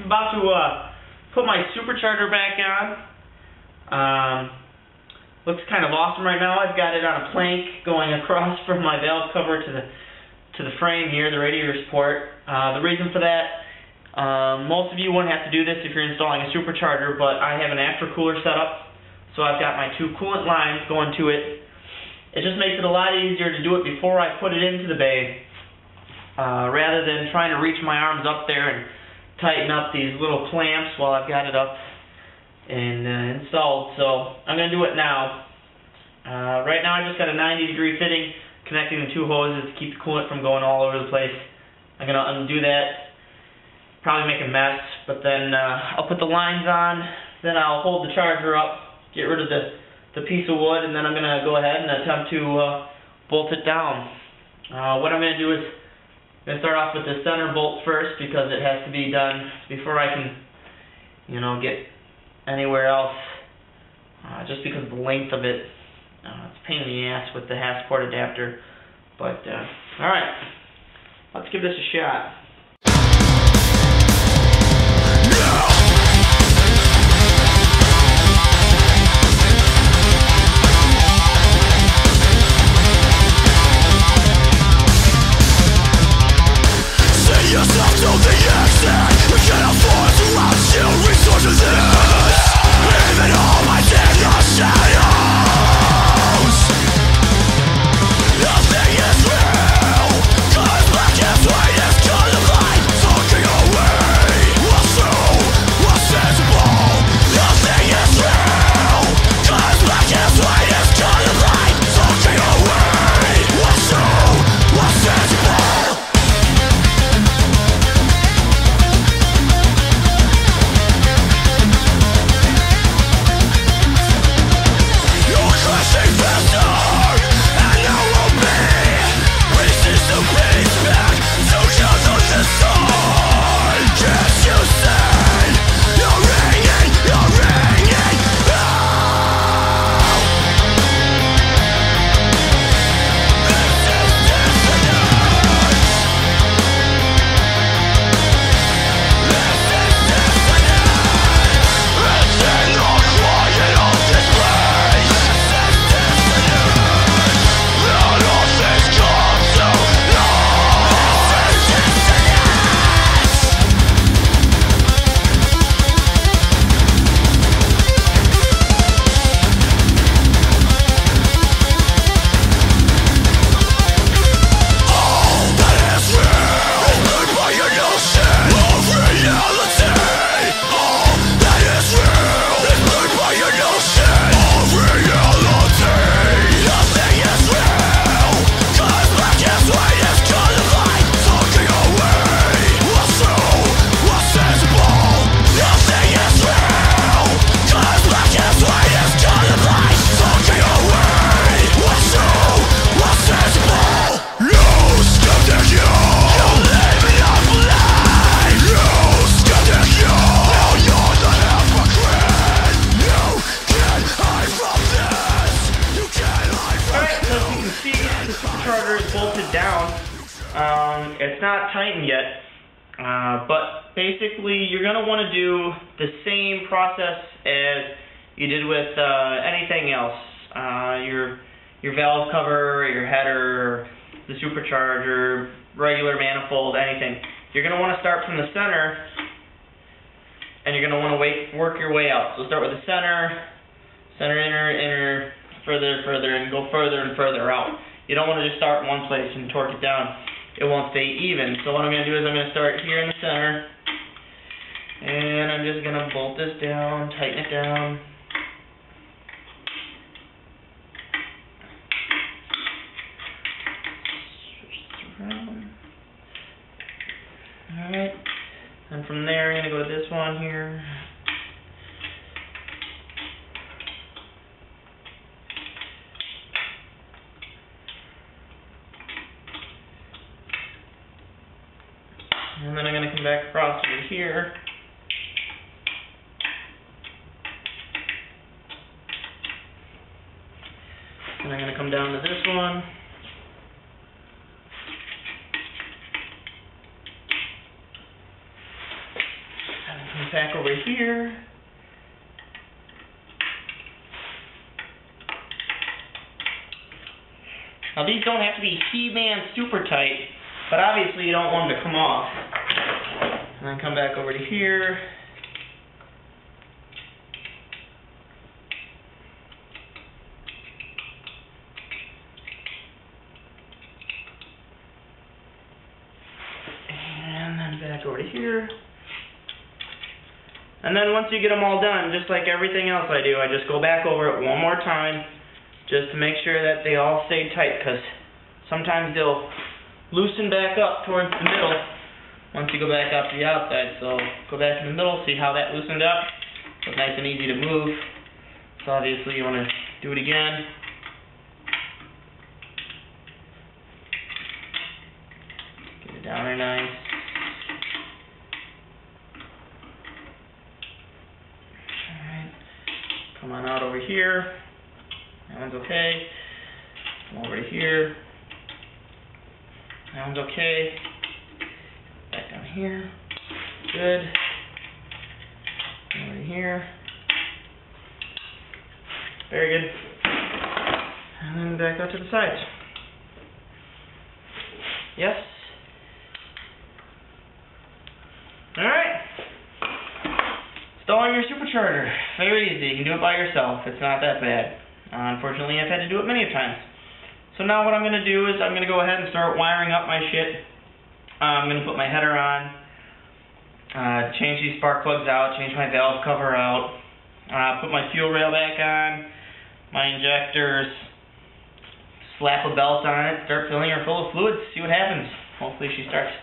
about to put my supercharger back on. Looks kind of awesome right now. I've got it on a plank going across from my valve cover to the frame here, the radiator support. The reason for that, most of you wouldn't have to do this if you're installing a supercharger, but I have an aftercooler set up, so I've got my two coolant lines going to it. It just makes it a lot easier to do it before I put it into the bay, rather than trying to reach my arms up there and tighten up these little clamps while I've got it up and installed. So I'm going to do it now. Right now I just got a 90-degree fitting connecting the two hoses to keep the coolant from going all over the place. I'm going to undo that, probably make a mess, but then I'll put the lines on, then I'll hold the charger up, get rid of the piece of wood, and then I'm going to go ahead and attempt to bolt it down. What I'm going to do is I'm going to start off with the center bolt first because it has to be done before I can, get anywhere else. Just because of the length of it, it's a pain in the ass with the half support adapter. But all right, let's give this a shot. Yourself to the exit. We can't afford to watch you resort to this. Even all my in the shadows. Nothing is real, 'cause black and white is colorblind, talking away. What's true, what's sensible? Nothing is real, 'cause black and white is colorblind, talking away. What's true, what's sensible? Bolted down. It's not tightened yet, but basically you're going to want to do the same process as you did with anything else. Your valve cover, your header, the supercharger, regular manifold, anything. You're going to want to start from the center, and you're going to want to work your way out. So start with the center, inner, further, and go further and further out. You don't want to just start in one place and torque it down. It won't stay even. So what I'm going to do is I'm going to start here in the center, and I'm just going to bolt this down, tighten it down. Switch this around. Alright. And from there, I'm going to go to this one here. And then I'm going to come back across over here. And I'm going to come down to this one. And back over here. Now these don't have to be He-Man super tight, but obviously you don't want them to come off. And then come back over to here. And then back over to here. And then once you get them all done, just like everything else I do, I just go back over it one more time, just to make sure that they all stay tight, because sometimes they'll loosen back up towards the middle once you go back up to the outside. So go back in the middle, see how that loosened up. It's nice and easy to move. So obviously you want to do it again. Get it down there nice. Alright. Come on out over here. That one's okay. Come over to here. That one's okay. Back down here. Good. Over here. Very good. And then back out to the sides. Yes. Alright. Installing your supercharger. Very easy. You can do it by yourself. It's not that bad. Unfortunately, I've had to do it many times. So now what I'm going to do is I'm going to go ahead and start wiring up my shit. I'm going to put my header on, change these spark plugs out, change my valve cover out, put my fuel rail back on, my injectors, slap a belt on it, start filling her full of fluids, see what happens. Hopefully she starts